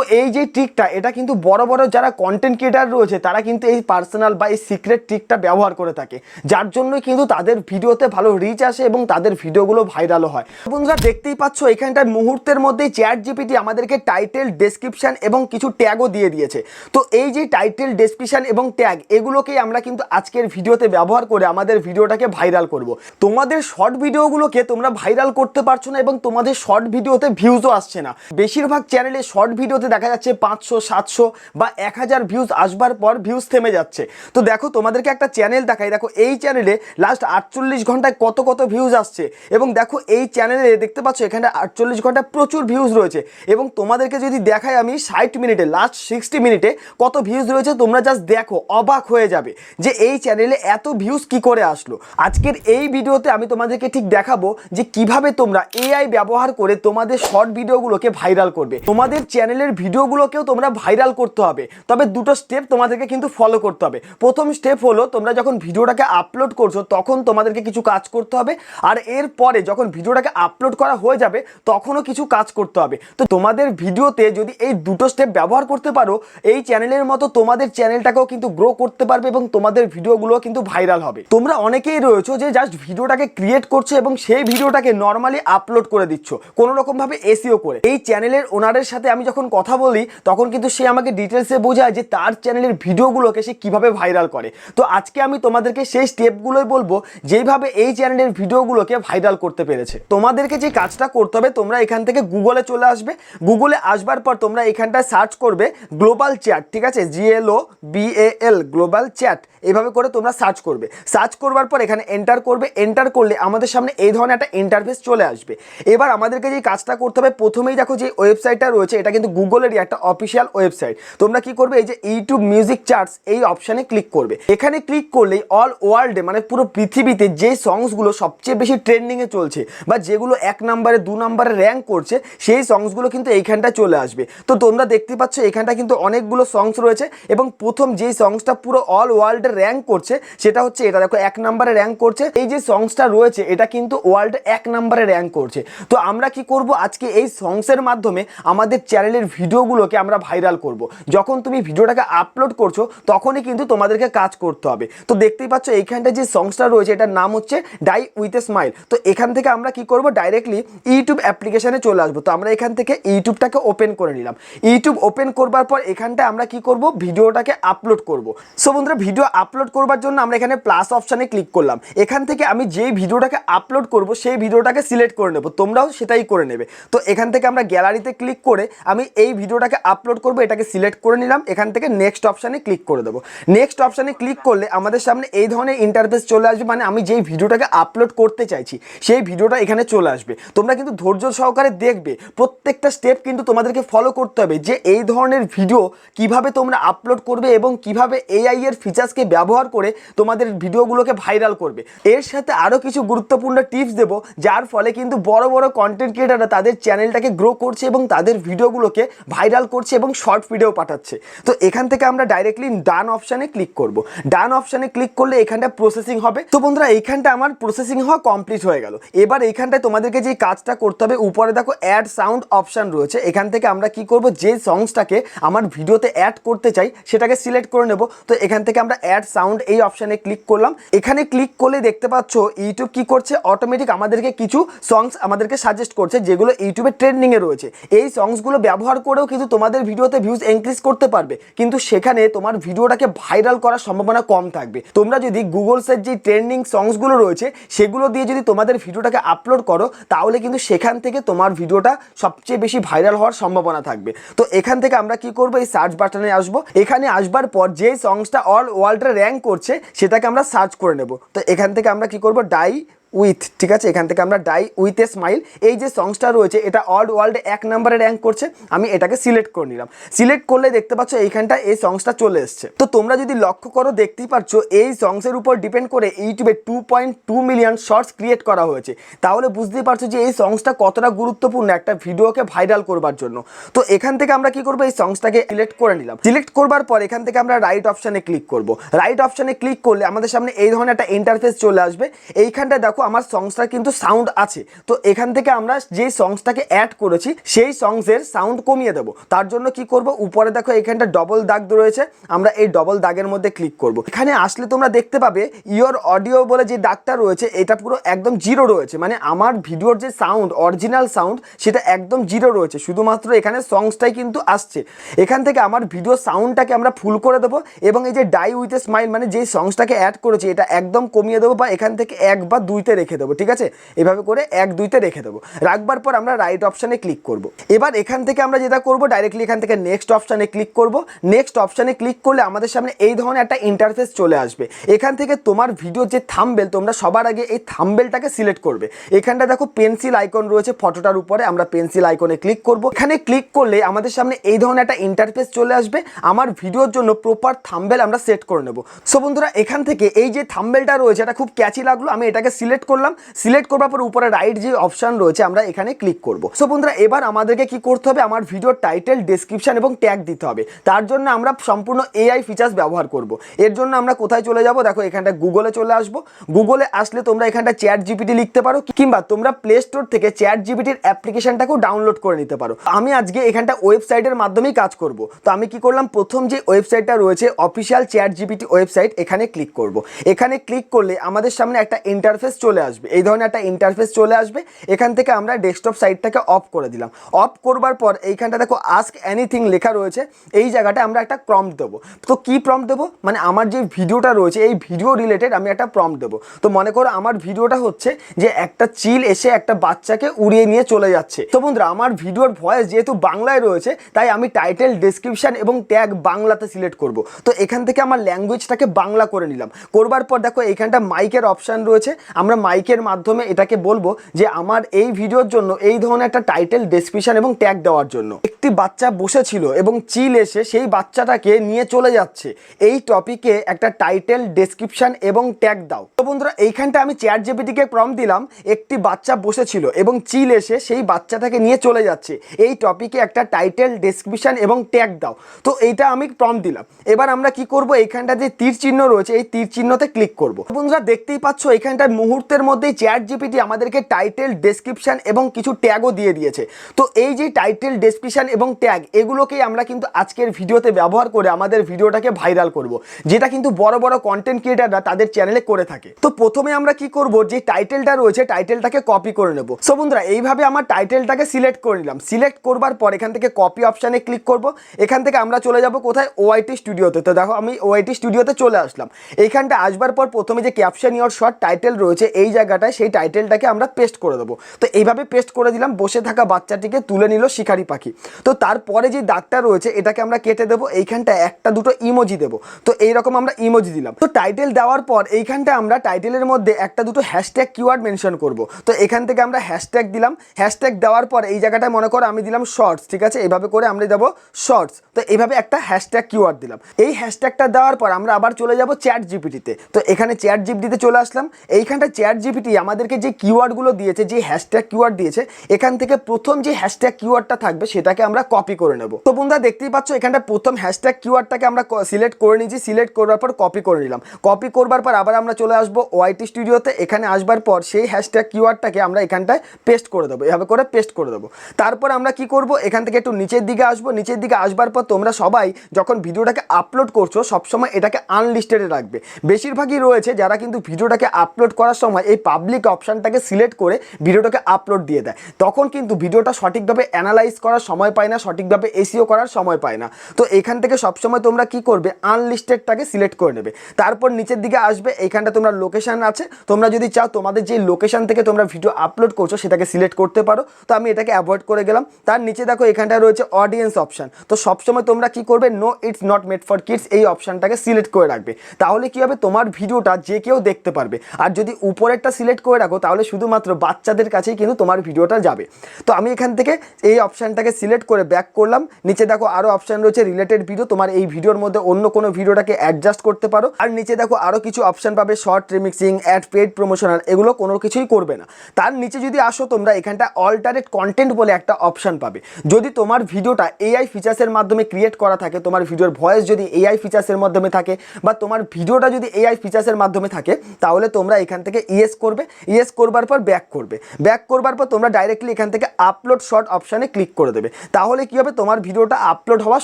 তো এই যে ট্রিকটা, এটা কিন্তু বড় বড় যারা কন্টেন্ট ক্রিয়েটার রয়েছে তারা কিন্তু এই পার্সোনাল বা এই সিক্রেট ট্রিকটা ব্যবহার করে থাকে, যার জন্য কিন্তু তাদের ভিডিওতে ভালো রিচ আসে এবং তাদের ভিডিওগুলো ভাইরালও হয়। বন্ধুরা দেখতেই পাচ্ছ এখানটার মুহূর্তের মধ্যেই চ্যাট জিপিটি আমাদেরকে টাইটেল, ডেসক্রিপশন এবং কিছু ট্যাগও দিয়ে দিয়েছে। তো এই যে টাইটেল, ডেসক্রিপশন এবং ট্যাগ, এগুলোকেই আমরা কিন্তু আজকের ভিডিওতে ব্যবহার করে আমাদের ভিডিওটাকে ভাইরাল করব। তোমাদের শর্ট ভিডিওগুলোকে তোমরা ভাইরাল করতে পারছো না এবং তোমাদের শর্ট ভিডিওতে ভিউজও আসছে না। বেশিরভাগ চ্যানেলে শর্ট ভিডিওতে দেখা যাচ্ছে 500, 700 বা 1000 ভিউজ আসবার পর ভিউজ থেমে যাচ্ছে। তো দেখো তোমাদেরকে একটা চ্যানেল দেখাই, দেখো এই চ্যানেলে লাস্ট 48 ঘন্টায় কত কত ভিউজ আসছে এবং দেখো এই চ্যানেলে দেখতে পাচ্ছ এখানে 48 ঘন্টায় প্রচুর ভিউজ রয়েছে। এবং তোমাদেরকে যদি দেখাই আমি 60 মিনিটে, লাস্ট 60 মিনিটে কত ভিউজ রয়েছে, তোমরা জাস্ট দেখো, অবাক হয়ে যাবে যে এই চ্যানেলে এত ভিউজ কি করে আসলো। আজকের এই ভিডিওতে আমি তোমাদেরকে ঠিক দেখাবো যে কিভাবে তোমরা এআই ব্যবহার করে তোমাদের শর্ট ভিডিওগুলোকে ভাইরাল করবে। তোমাদের চ্যানেলের ভিডিওগুলোকেও তোমরা ভাইরাল করতে হবে, তবে দুটো স্টেপ তোমাদেরকে কিন্তু ফলো করতে হবে। প্রথম স্টেপ হলো তোমরা যখন ভিডিওটাকে আপলোড করছো তখন তোমাদেরকে কিছু কাজ করতে হবে, আর এরপরে যখন ভিডিওটাকে আপলোড করা হয়ে যাবে তখনও কিছু কাজ করতে হবে। তো তোমাদের ভিডিওতে যদি এই দুটো স্টেপ ব্যবহার করতে পারো, এই চ্যানেলের মতো তোমাদের চ্যানেলটাকেও কিন্তু গ্রো করতে পারবে এবং তোমাদের ভিডিওগুলো কিন্তু ভাইরাল হবে। তোমরা অনেকেই রয়েছো যে জাস্ট ভিডিওটাকে ক্রিয়েট করছো এবং সেই ভিডিওটাকে নর্মালি আপলোড করে দিচ্ছ কোনো রকমভাবে এসইও করে। এই চ্যানেলের ওনারের সাথে আমি যখন কথা বলি তখন কিন্তু সে আমাকে ডিটেলসে বোঝায় যে তার চ্যানেলের ভিডিওগুলোকে সে কিভাবে ভাইরাল করে। তো আজকে আমি তোমাদেরকে সেই স্টেপগুলোই বলবো যেইভাবে এই চ্যানেলের ভিডিওগুলোকে ভাইরাল করতে পেরেছে। তোমাদেরকে যে কাজটা করতে হবে, তোমরা এখান থেকে গুগলে চলে আসবে। গুগলে আসবার পর তোমরা এখানটায় সার্চ করবে গ্লোবাল চ্যাট, ঠিক আছে, GLOBAL, গ্লোবাল চ্যাট, এইভাবে করে তোমরা সার্চ করবে। সার্চ করবার পর এখানে এন্টার করবে। এন্টার করলে আমাদের সামনে এই ধরনের একটা ইন্টারফেস চলে আসবে। এবার আমাদেরকে যে কাজটা করতে হবে, প্রথমেই দেখো যে ওয়েবসাইটটা রয়েছে এটা কিন্তু গুগলেরই একটা অফিসিয়াল ওয়েবসাইট। তোমরা কি করবে, এই যে ইউটিউব মিউজিক চার্টস এই অপশানে ক্লিক করবে। এখানে ক্লিক করলেই অল ওয়ার্ল্ডে মানে পুরো পৃথিবীতে যে সংসগুলো সবচেয়ে বেশি ট্রেন্ডিংয়ে চলছে বা যেগুলো 1 নম্বরে 2 নম্বরে র্যাঙ্ক করছে সেই সংসগুলো কিন্তু এইখানটা চলে আসবে। তো তোমরা দেখতে পাচ্ছ এখানটা কিন্তু অনেকগুলো সংস রয়েছে এবং প্রথম যেই সংসটা পুরো অল ওয়ার্ল্ডে র্যাঙ্ক করছে সেটা হচ্ছে এটা, দেখো 1 নম্বরে র্যাঙ্ক করছে। এই যে সংসটা রয়েছে এটা কিন্তু ওয়ার্ল্ডে 1 নম্বরে র্যাঙ্ক করছে। তো আমরা কি করব, আজকে এই সংসের মাধ্যমে আমাদের চ্যানেলের ভিডিওগুলোকে আমরা ভাইরাল করব। যখন তুমি ভিডিওটাকে আপলোড করছো তখনই কিন্তু তোমাদেরকে কাজ করতে হবে। তো দেখতেই পাচ্ছ এইখানটা যে সংসটা রয়েছে এটার নাম হচ্ছে ডাই উইথ এ স্মাইল। তো এখান থেকে আমরা কি করব, ডাইরেক্টলি ইউটিউব অ্যাপ্লিকেশনে চলে আসবো। তো আমরা এখান থেকে ইউটিউবটাকে ওপেন করে নিলাম। ইউটিউব ওপেন করবার পর এখানটা আমরা কি করব, ভিডিওটাকে আপলোড করব। সো বন্ধুরা ভিডিও আপলোড করবার জন্য আমরা এখানে প্লাস অপশানে ক্লিক করলাম। এখান থেকে আমি যেই ভিডিওটাকে আপলোড করব সেই ভিডিওটাকে সিলেক্ট করে নেব, তোমরাও সেটাই করে নেবে। তো এখান থেকে আমরা গ্যালারিতে ক্লিক করে আমি এই ভিডিওটাকে আপলোড করব, এটাকে সিলেক্ট করে নিলাম। এখান থেকে নেক্সট অপশানে ক্লিক করে দেবো। নেক্সট অপশানে ক্লিক করলে আমাদের সামনে এই ধরনের ইন্টারফেস চলে আসবে, মানে আমি যেই ভিডিওটাকে আপলোড করতে চাইছি সেই ভিডিওটা এখানে চলে আসবে। তোমরা কিন্তু ধৈর্য সহকারে দেখবে, প্রত্যেকটা স্টেপ কিন্তু তোমাদেরকে ফলো করতে হবে যে এই ধরনের ভিডিও কিভাবে তোমরা আপলোড করবে এবং কিভাবে এআই এর ফিচার্সকে ব্যবহার করে তোমাদের ভিডিওগুলোকে ভাইরাল করবে। এর সাথে আরও কিছু গুরুত্বপূর্ণ টিপস দেবো যার ফলে কিন্তু বড় বড় কন্টেন্ট ক্রিয়েটাররা তাদের চ্যানেলটাকে গ্রো করছে এবং তাদের ভিডিওগুলোকে ভাইরাল করছে এবং শর্ট ভিডিও পাঠাচ্ছে। তো এখান থেকে আমরা ডাইরেক্টলি ডান অপশানে ক্লিক করব। ডান অপশানে ক্লিক করলে এখানটা প্রসেসিং হবে। তো বন্ধুরা এইখানটা আমার প্রসেসিং হওয়া কমপ্লিট হয়ে গেল। এবার এইখানটায় তোমাদেরকে যে কাজটা করতে হবে, উপরে দেখো অ্যাড সাউন্ড অপশান রয়েছে। এখান থেকে আমরা কি করব, যে সংসটাকে আমার ভিডিওতে অ্যাড করতে চাই সেটাকে সিলেক্ট করে নেব। তো এখান থেকে আমরা অ্যাড সাউন্ড এই অপশানে ক্লিক করলাম। এখানে ক্লিক করলে দেখতে পাচ্ছ ইউটিউব কি করছে, অটোমেটিক আমাদেরকে কিছু সংস আমাদেরকে সাজেস্ট করছে যেগুলো ইউটিউবে ট্রেন্ডিংয়ে রয়েছে। এই সংসগুলো ব্যবহার করেও কিন্তু তোমাদের ভিডিওতে ভিউজ ইনক্রিজ করতে পারবে, কিন্তু সেখানে তোমার ভিডিওটাকে ভাইরাল করার সম্ভাবনা কম থাকবে। তোমরা যদি গুগলসের যে ট্রেন্ডিং সংসগুলো রয়েছে সেগুলো দিয়ে যদি তোমাদের ভিডিওটাকে আপলোড করো তাহলে কিন্তু সেখান থেকে তোমার ভিডিওটা সবচেয়ে বেশি ভাইরাল হওয়ার সম্ভাবনা থাকবে। তো এখান থেকে আমরা কি করব, এই সার্চ বাটনে আসবো। এখানে আসবার পর যে সংসটা অল ওয়ার্ল্ডে র্যাঙ্ক করছে সেটাকে আমরা সার্চ করে নেব। তো এখান থেকে আমরা কি করব, ডাই উইথ, ঠিক আছে, এখান থেকে আমরা ডাই উইথ এ স্মাইল এই যে সংসটা রয়েছে এটা অল ওয়ার্ল্ডে 1 নম্বরে র্যাঙ্ক করছে, আমি এটাকে সিলেক্ট করে নিলাম। সিলেক্ট করলে দেখতে পাচ্ছ এইখানটা এই সংসটা চলে এসছে। তো তোমরা যদি লক্ষ্য করো দেখতেই পাচ্ছ এই সংসের উপর ডিপেন্ড করে ইউটিউবে 2.2 মিলিয়ন শর্টস ক্রিয়েট করা হয়েছে। তাহলে বুঝতেই পারছো যে এই সংসটা কতটা গুরুত্বপূর্ণ একটা ভিডিওকে ভাইরাল করবার জন্য। তো এখান থেকে আমরা কি করবো, এই সংসটাকে সিলেক্ট করে নিলাম। সিলেক্ট করবার পর এখান থেকে আমরা রাইট অপশানে ক্লিক করব। রাইট অপশানে ক্লিক করলে আমাদের সামনে এই ধরনের একটা ইন্টারফেস চলে আসবে। এইখানটা দেখো দেখো আমার সংসটা কিন্তু সাউন্ড আছে, তো এখান থেকে আমরা যেই সংসটাকে অ্যাড করেছি সেই সংসের সাউন্ড কমিয়ে দেবো। তার জন্য কি করব, উপরে দেখো এখানটা ডবল দাগ রয়েছে, আমরা এই ডবল দাগের মধ্যে ক্লিক করব। এখানে আসলে তোমরা দেখতে পাবে ইওর অডিও বলে যে দাগটা রয়েছে এটা পুরো একদম জিরো রয়েছে, মানে আমার ভিডিওর যে সাউন্ড অরিজিনাল সাউন্ড সেটা একদম জিরো রয়েছে, শুধুমাত্র এখানে সংসটাই কিন্তু আসছে। এখান থেকে আমার ভিডিও সাউন্ডটাকে আমরা ফুল করে দেবো এবং এই যে ডাই উইথ এ স্মাইল মানে যেই সংসটাকে অ্যাড করেছি এটা একদম কমিয়ে দেবো, বা এখান থেকে 1 বা 2তে রেখে দেবো। ঠিক আছে, এভাবে করে 1 2তে রেখে দেবো। রাখবার পর আমরা রাইট অপশানে ক্লিক করব। এবার এখান থেকে আমরা যেটা করবো ডাইরেক্টলি এখান থেকে নেক্সট অপশানে ক্লিক করব। নেক্সট অপশানে ক্লিক করলে আমাদের সামনে এই ধরনের একটা ইন্টারফেস চলে আসবে। এখান থেকে তোমার ভিডিওর যে থাম্বনেল, তোমরা সবার আগে এই থাম্বনেলটাকে সিলেক্ট করবে। এখানটা দেখো পেন্সিল আইকন রয়েছে ফটোটার উপরে, আমরা পেন্সিল আইকনে ক্লিক করব। এখানে ক্লিক করলে আমাদের সামনে এই ধরনের একটা ইন্টারফেস চলে আসবে। আমার ভিডিওর জন্য প্রপার থাম্বনেল আমরা সেট করে নেব। সো বন্ধুরা এখান থেকে এই যে থাম্বনেলটা রয়েছে এটা খুব ক্যাচি লাগলো, আমি এটাকে সিলেক্ট করলাম। সিলেক্ট করবার পর উপরে রাইট যে অপশন রয়েছে আমরা এখানে ক্লিক করব। সো বন্ধুরা এবার আমাদেরকে কি করতে হবে, আমার ভিডিওর টাইটেল, ডেসক্রিপশন এবং ট্যাগ দিতে হবে। তার জন্য আমরা সম্পূর্ণ এআই ফিচার্স ব্যবহার করব। এর জন্য আমরা কোথায় চলে যাব, দেখো এখানটা গুগলে চলে আসবো। গুগলে আসলে তোমরা এখানটা চ্যাট জিপিটি লিখতে পারো, কিংবা তোমরা প্লে স্টোর থেকে চ্যাট জিপিটির অ্যাপ্লিকেশনটাকেও ডাউনলোড করে নিতে পারো। আমি আজকে এখানটা ওয়েবসাইটের মাধ্যমেই কাজ করব। তো আমি কি করলাম, প্রথম যে ওয়েবসাইটটা রয়েছে অফিসিয়াল চ্যাট জিপিটি ওয়েবসাইট, এখানে ক্লিক করব। এখানে ক্লিক করলে আমাদের সামনে একটা ইন্টারফেস চলে আসবে, এই ধরনের একটা ইন্টারফেস চলে আসবে। এখান থেকে আমরা ডেস্কটপ সাইটটাকে অফ করে দিলাম। অফ করবার পর এইখানটা দেখো আস্ক এনিথিং লেখা রয়েছে, এই জায়গাটা আমরা একটা প্রম্পট দেবো। তো কি প্রম্পট দেবো, মানে আমার যে ভিডিওটা রয়েছে এই ভিডিও রিলেটেড আমি একটা প্রম্পট দেবো। তো মনে করো আমার ভিডিওটা হচ্ছে যে একটা চিল এসে একটা বাচ্চাকে উড়িয়ে নিয়ে চলে যাচ্ছে। তো বন্ধুরা আমার ভিডিওর ভয়েস যেহেতু বাংলায় রয়েছে তাই আমি টাইটেল, ডেসক্রিপশন এবং ট্যাগ বাংলাতে সিলেক্ট করব। তো এখান থেকে আমার ল্যাঙ্গুয়েজটাকে বাংলা করে নিলাম। করবার পর দেখো এইখানটা মাইকের অপশান রয়েছে, আমরা মাইকের মাধ্যমে এটাকে বলবো যে আমার এই ভিডিওর জন্য এই ধরনের একটা টাইটেল, ডেসক্রিপশন এবং ট্যাগ দেওয়ার জন্য। একটি বাচ্চা বসেছিল এবং চিল এসে সেই বাচ্চাটাকে নিয়ে চলে যাচ্ছে, এই টপিকে একটা টাইটেল, ডেসক্রিপশন এবং ট্যাগ দাও। তো বন্ধুরা এইখানটা আমি চ্যাট জিপিটিকে প্রম্পট দিলাম, একটি বাচ্চা বসেছিল এবং চিল এসে সেই বাচ্চাটাকে নিয়ে চলে যাচ্ছে, এই টপিকে একটা টাইটেল, ডেসক্রিপশন এবং ট্যাগ দাও। তো এইটা আমি প্রম্পট দিলাম। এবার আমরা কি করব, এইখানটা যে তীর চিহ্ন রয়েছে এই তীর চিহ্নতে ক্লিক করব। বন্ধুরা দেখতেই পাচ্ছ এইখানটা মুহূর্তের মধ্যেই চ্যাট জিপিটি আমাদেরকে টাইটেল, ডেসক্রিপশন এবং কিছু ট্যাগও দিয়ে দিয়েছে। তো এই যে টাইটেল, ডেসক্রিপশন এবং ট্যাগ এগুলোকেই আমরা কিন্তু আজকের ভিডিওতে ব্যবহার করে আমাদের ভিডিওটাকে ভাইরাল করব, যেটা কিন্তু বড় বড় কন্টেন্ট ক্রিয়েটাররা তাদের চ্যানেলে করে থাকে। তো প্রথমে আমরা কি করব, যে টাইটেলটা রয়েছে টাইটেলটাকে কপি করে নেব। সো বন্ধুরা এইভাবে আমার টাইটেলটাকে সিলেক্ট করে নিলাম। সিলেক্ট করবার পর এখান থেকে কপি অপশানে ক্লিক করব। এখান থেকে আমরা চলে যাব কোথায়, ওআইটি স্টুডিওতে। তো দেখো আমি ওআইটি স্টুডিওতে চলে আসলাম। এইখানটা আসবার পর প্রথমে যে ক্যাপশন ইওর শর্ট টাইটেল রয়েছে এই জায়গাটায় সেই টাইটেলটাকে আমরা পেস্ট করে দেবো। তো এইভাবে পেস্ট করে দিলাম। বসে থাকা বাচ্চাটিকে তুলে নিল শিকারি পাখি। তো তারপরে যে দাগটা রয়েছে এটাকে আমরা কেটে দেবো। এইখানটা একটা দুটো ইমোজি দেবো। তো এইরকম আমরা ইমোজি দিলাম। তো টাইটেল দেওয়ার পর এইখানটা আমরা টাইটেলের মধ্যে একটা দুটো হ্যাশট্যাগ কিওয়ার্ড মেনশন করব। তো এখান থেকে আমরা হ্যাশট্যাগ দিলাম। হ্যাশট্যাগ দেওয়ার পর এই জায়গাটায় মনে করো আমি দিলাম শর্টস, ঠিক আছে, এইভাবে করে আমরা দেবো শর্টস। তো এইভাবে একটা হ্যাশট্যাগ কিওয়ার্ড দিলাম। এই হ্যাশট্যাগটা দেওয়ার পর আমরা আবার চলে যাব চ্যাট জিপিটিতে। তো এখানে চ্যাট জিপিটিতে চলে আসলাম। এইখানটা চ্যাট জিপিটি আমাদেরকে যে কিওয়ার্ডগুলো দিয়েছে, যে হ্যাশট্যাগ কিওয়ার্ড দিয়েছে, এখান থেকে প্রথম যে হ্যাশট্যাগ কিওয়ার্ডটা থাকবে সেটাকে আমরা কপি করে নেব। তো বন্ধুরা দেখতেই পাচ্ছ এখানটা প্রথম হ্যাশট্যাগ কিওয়ার্ডটাকে আমরা সিলেক্ট করে নিয়েছি। সিলেক্ট করার পর কপি করে নিলাম। কপি করবার পর আবার আমরা চলে আসবো ওআইটি স্টুডিওতে। এখানে আসবার পর সেই হ্যাশট্যাগ কিওয়ার্ডটাকে আমরা এখানটায় পেস্ট করে দেবো, এভাবে করে পেস্ট করে দেবো। তারপর আমরা কি করব, এখান থেকে একটু নিচের দিকে আসবো। নিচের দিকে আসবার পর তোমরা সবাই যখন ভিডিওটাকে আপলোড করছো সবসময় এটাকে আনলিস্টেডে রাখবে। বেশিরভাগই রয়েছে যারা কিন্তু ভিডিওটাকে আপলোড করার সময় এই পাবলিক অপশানটাকে সিলেক্ট করে ভিডিওটাকে আপলোড দিয়ে দেয়, তখন কিন্তু ভিডিওটা সঠিকভাবে অ্যানালাইজ করার সময় পায় না, সঠিকভাবে এসইও করার সময় পায় না। তো এখান থেকে সবসময় তোমরা কি করবে, আনলিস্টেডটাকে সিলেক্ট করে নেবে। তারপর নিচের দিকে আসবে, এইখানটা তোমরা লোকেশান আছে, তোমরা যদি চাও তোমাদের যে লোকেশান থেকে তোমরা ভিডিও আপলোড করছো সেটাকে সিলেক্ট করতে পারো। তো আমি এটাকে অ্যাভয়েড করে গেলাম। তার নিচে দেখো এখানটা রয়েছে অডিয়েন্স অপশান। তো সবসময় তোমরা কি করবে, no it's not made for kids এই অপশানটাকে সিলেক্ট করে রাখবে। তাহলে কি হবে, তোমার ভিডিওটা যে কেউ দেখতে পারবে। আর যদি উপরেরটা সিলেক্ট করে রাখো তাহলে শুধুমাত্র বাচ্চাদের কাছেই কিন্তু তোমার ভিডিওটা যাবে। তো আমি এখান থেকে এই অপশানটাকে সিলেক্ট করে ব্যাক করলাম। নিচে দেখো আরও অপশান রয়েছে রিলেটেড ভিডিও, তোমার এই ভিডিওর মধ্যে অন্য কোনো ভিডিওটাকে অ্যাডজাস্ট করতে পারো। আর নিচে দেখো আরও কিছু অপশান পাবে, short remixing, ad, paid promotional, এগুলো কোনো কিছুই করবে না। তার নিচে যদি আসো তোমরা এখানটা অল্টারনেট কন্টেন্ট বলে একটা অপশান পাবে। যদি তোমার ভিডিওটা এআই ফিচার্সের মাধ্যমে ক্রিয়েট করা থাকে, তোমার ভিডিওর ভয়েস যদি এআই ফিচার্সের মাধ্যমে থাকে, বা তোমার ভিডিওটা যদি এআই ফিচার্সের মাধ্যমে থাকে, তাহলে তোমরা এখান থেকে ইয়েস করবে, ইয়েস করবার পর ব্যাক করবে, ব্যাক করবার পর তোমরা ডাইরেক্টলি এখান থেকে আপলোড শর্ট অপশানে ক্লিক করে দেবে। তাহলে কি হবে, তোমার ভিডিওটা আপলোড হওয়া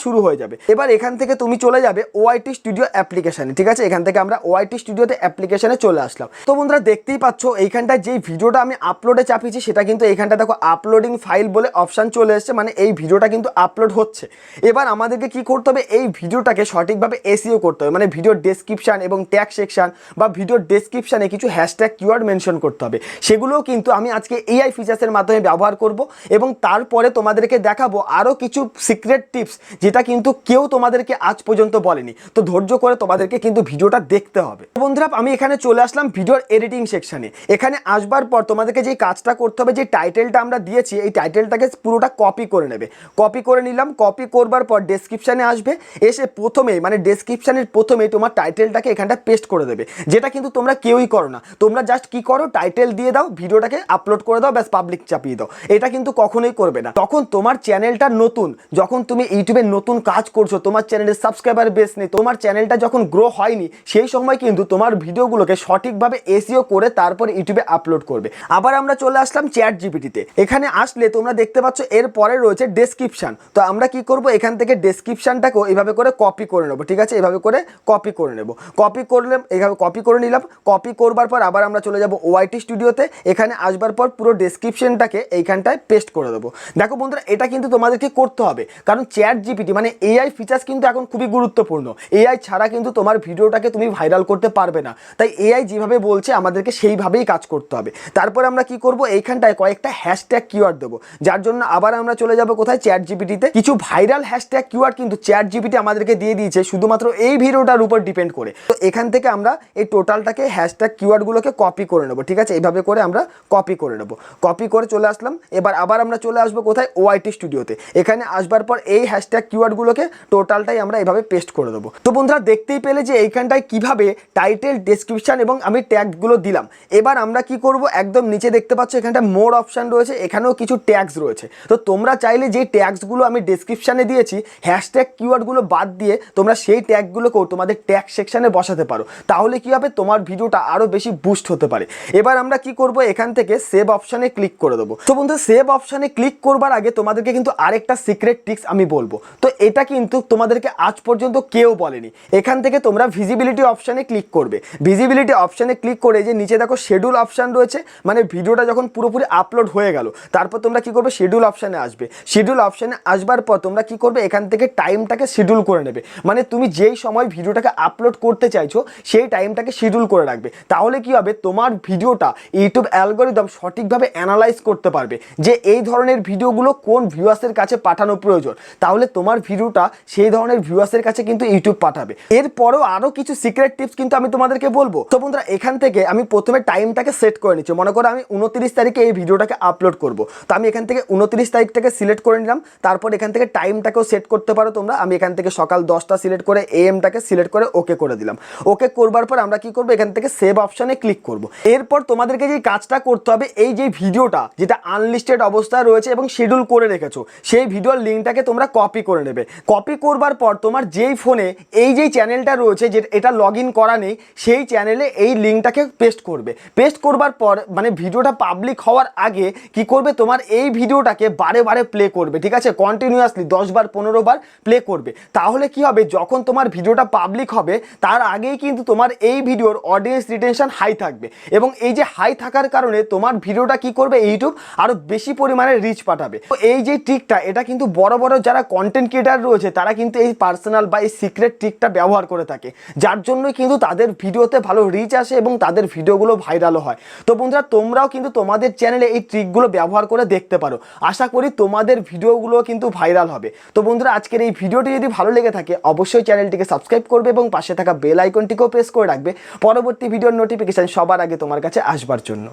শুরু হয়ে যাবে। এবার এখান থেকে তুমি চলে যাবে ওআইটি স্টুডিও অ্যাপ্লিকেশানে, ঠিক আছে। এখান থেকে আমরা ওআইটি স্টুডিওতে অ্যাপ্লিকেশানে চলে আসলাম। তো বন্ধুরা দেখতেই পাচ্ছ এইখানটায় যেই ভিডিওটা আমি আপলোডে চাপিয়েছি সেটা কিন্তু এইখানটা দেখো আপলোডিং ফাইল বলে অপশান চলে এসছে, মানে এই ভিডিওটা কিন্তু আপলোড হচ্ছে। এবার আমাদেরকে কি করতে হবে, এই ভিডিওটাকে সঠিকভাবে এসইও করতে হবে, মানে ভিডিওর ডেসক্রিপশান এবং ট্যাগ সেকশন বা ভিডিওর ডেসক্রিপশানে কিছু হ্যাশট্যাগ কিওয়ার্ড মেনশন করতে হবে। সেগুলোও কিন্তু আমি আজকে এআই ফিচার্সের মাধ্যমে ব্যবহার করব এবং তারপরে তোমাদেরকে দেখাবো আরও কিছু সিক্রেট টিপস যেটা কিন্তু কেউ তোমাদেরকে আজ পর্যন্ত বলেনি। তো ধৈর্য করে তোমাদেরকে কিন্তু ভিডিওটা দেখতে হবে। বন্ধুরা আমি এখানে চলে আসলাম ভিডিওর এডিটিং সেকশানে। এখানে আসবার পর তোমাদেরকে যেই কাজটা করতে হবে, যে টাইটেলটা আমরা দিয়েছি এই টাইটেলটাকে পুরোটা কপি করে নেবে। কপি করে নিলাম, কপি করবার পর ডেসক্রিপশানে আসবে, এসে প্রথমেই মানে ডেসক্রিপশানের প্রথমেই তোমার টাইটেলটাকে এখানটা পেস্ট করে দেবে, যেটা কিন্তু তোমরা কেউই করো না। তোমরা জাস্ট কি করো, টাইটেল দিয়ে দাও, ভিডিওটাকে আপলোড করে দাও, ব্যাস পাবলিক চাপিয়ে দাও। এটা কিন্তু কখনোই করবে না। তখন তোমার চ্যানেলটা নতুন, যখন তুমি ইউটিউবে নতুন কাজ করছো, তোমার চ্যানেলের সাবস্ক্রাইবার বেস নেই, তোমার চ্যানেলটা যখন গ্রো হয়নি, সেই সময় কিন্তু তোমার ভিডিওগুলোকে সঠিকভাবে এসইও করে তারপর ইউটিউবে আপলোড করবে। আবার আমরা চলে আসলাম চ্যাট জিপিটিতে। এখানে আসলে তোমরা দেখতে পাচ্ছ এর পরে রয়েছে ডেসক্রিপশন। তো আমরা কি করব, এখান থেকে ডেসক্রিপশনটাকেও এইভাবে করে কপি করে নেবো, ঠিক আছে। এইভাবে করে কপি করে নেব, কপি করলে এইভাবে কপি করে নিলাম। কপি করবার পর আবার আমরা চলে যাব ওআইটি স্টুডিওতে। এখানে আসবার পর পুরো ডেসক্রিপশনটাকে এইখানটায় পেস্ট করে দেবো। দেখো বন্ধুরা এটা কিন্তু তোমাদেরকে করতে হবে, কারণ চ্যাট জিপিটি মানে এআই ফিচার্স কিন্তু এখন খুবই গুরুত্বপূর্ণ। এআই ছাড়া কিন্তু তোমার ভিডিওটাকে তুমি ভাইরাল করতে পারবে না। তাই এআই যেভাবে বলছে আমাদেরকে সেইভাবেই কাজ করতে হবে। তারপর আমরা কি করব, এইখানটায় কয়েকটা হ্যাশট্যাগ কিওয়ার্ড দেবো, যার জন্য আবার আমরা চলে যাব কোথায়, চ্যাট জিপিটিতে। কিছু ভাইরাল হ্যাশট্যাগ কিওয়ার্ড কিন্তু চ্যাট জিপিটি আমাদেরকে দিয়ে দিয়েছে শুধুমাত্র এই ভিডিওটার উপর ডিপেন্ড করে। তো এখান থেকে আমরা এই টোটালটাকে হ্যাশট্যাগ কিওয়ার্ডগুলোকে কপি করে নেবো, ঠিক আছে। এইভাবে করে আমরা কপি করে নেবো, কপি করে চলে আসলাম। এবার আবার আমরা চলে আসবো কোথায়, ওআইটি স্টুডিওতে। এখানে আসবার পর এই হ্যাশট্যাগ কিওয়ার্ডগুলোকে টোটালটাই আমরা এইভাবে পেস্ট করে দেবো। তো বন্ধুরা দেখতেই পেলে যে এইখানটায় কিভাবে টাইটেল, ডেসক্রিপশন এবং আমি ট্যাগগুলো দিলাম। এবার আমরা কি করব, একদম নিচে দেখতে পাচ্ছ এখানটা মোর অপশান রয়েছে, এখানেও কিছু ট্যাগস রয়েছে। তো তোমরা চাইলে যে ট্যাগসগুলো আমি ডেসক্রিপশানে দিয়েছি হ্যাশট্যাগ কিওয়ার্ডগুলো বাদ দিয়ে তোমরা সেই ট্যাগগুলোকেও তোমাদের ট্যাগ সেকশানে বসাতে পারো। তাহলে কি হবে, তোমার ভিডিওটা আরও বেশি বুস্ট হতে পারে। এবার আমরা কি করব, এখান থেকে সেভ অপশানে ক্লিক করে দেবো। তো বন্ধু সেভ অপশানে ক্লিক করবার আগে তোমাদেরকে কিন্তু আরেকটা সিক্রেট টিপস আমি বলবো। তো এটা কিন্তু তোমাদেরকে আজ পর্যন্ত কেউ বলেনি। এখান থেকে তোমরা ভিজিবিলিটি অপশানে ক্লিক করবে। ভিজিবিলিটি অপশানে ক্লিক করে যে নিচে দেখো শিডিউল অপশান রয়েছে, মানে ভিডিওটা যখন পুরোপুরি আপলোড হয়ে গেল তারপর তোমরা কি করবে, শিডিউল অপশানে আসবে। শিডিউল অপশানে আসবার পর তোমরা কি করবে, এখান থেকে টাইমটাকে শিডিউল করে নেবে। মানে তুমি যেই সময় ভিডিওটাকে আপলোড করতে চাইছো সেই টাইমটাকে শিডিউল করে রাখবে। তাহলে কি হবে, তোমার ভিডিওটা ইউটিউব অ্যালগরিদম সঠিকভাবে অ্যানালাইজ করতে পারবে যে এই ধরনের ভিডিওগুলো কোন ভিউয়ার্সের কাছে পাঠানো প্রয়োজন। তাহলে তোমার ভিডিওটা সেই ধরনের ভিউয়ার্সের কাছে কিন্তু ইউটিউব পাঠাবে। এরপরেও আরও কিছু সিক্রেট টিপস কিন্তু আমি তোমাদেরকে বলবো। তো বন্ধুরা এখান থেকে আমি প্রথমে টাইমটাকে সেট করে নিচ্ছি। মনে করো আমি 29 তারিখে এই ভিডিওটাকে আপলোড করব। তো আমি এখান থেকে 29 তারিখটাকে সিলেক্ট করে নিলাম। তারপর এখান থেকে টাইমটাকেও সেট করতে পারো তোমরা। আমি এখান থেকে সকাল 10টা সিলেক্ট করে এএমটাকে সিলেক্ট করে ওকে করে দিলাম। ওকে করবার পর আমরা কি করব, এখান থেকে সেভ অপশানে ক্লিক করব। এরপর তোমাদেরকে যে কাজটা করতে হবে, এই যে ভিডিওটা যেটা আনলিস্টেড অবস্থায় রয়েছে এবং শিডিউল করে রেখেছো সেই ভিডিওর লিঙ্কটাকে তোমরা কপি করে নেবে। কপি করবার পর তোমার যেই ফোনে এই যেই চ্যানেলটা রয়েছে যে এটা লগ ইন করা নেই সেই চ্যানেলে এই লিঙ্কটাকে পেস্ট করবে। পেস্ট করবার পর মানে ভিডিওটা পাবলিক হওয়ার আগে কি করবে, তোমার এই ভিডিওটাকে বারে বারে প্লে করবে, ঠিক আছে। কন্টিনিউয়াসলি 10 বার 15 বার প্লে করবে। তাহলে কি হবে, যখন তোমার ভিডিওটা পাবলিক হবে তার আগেই কিন্তু তোমার এই ভিডিওর অডিয়েন্স রিটেনশন হাই থাকবে এবং এই যে হাই থাকার কারণে তোমার ভিডিওটা কি করবে, ইউটিউব আরো বেশি পরিমাণে রিচ পাঠাবে। তো এই যে ট্রিকটা, এটা কিন্তু বড় বড় যারা কন্টেন্ট ক্রিয়েটার রয়েছে তারা কিন্তু এই পার্সোনাল বা এই সিক্রেট ট্রিকটা ব্যবহার করে থাকে, যার জন্যই কিন্তু তাদের ভিডিওতে ভালো রিচ আসে এবং তাদের ভিডিওগুলো ভাইরালও হয়। তো বন্ধুরা তোমরাও কিন্তু তোমাদের চ্যানেলে এই ট্রিকগুলো ব্যবহার করে দেখতে পারো। আশা করি তোমাদের ভিডিওগুলো কিন্তু ভাইরাল হবে। তো বন্ধুরা আজকের এই ভিডিওটি যদি ভালো লেগে থাকে অবশ্যই চ্যানেলটিকে সাবস্ক্রাইব করবে এবং পাশে থাকা বেল আইকনটিকেও প্রেস করে রাখবে পরবর্তী ভিডিওর নোটিফিকেশন সবার আগে তোমার কাছে আসবার জন্য।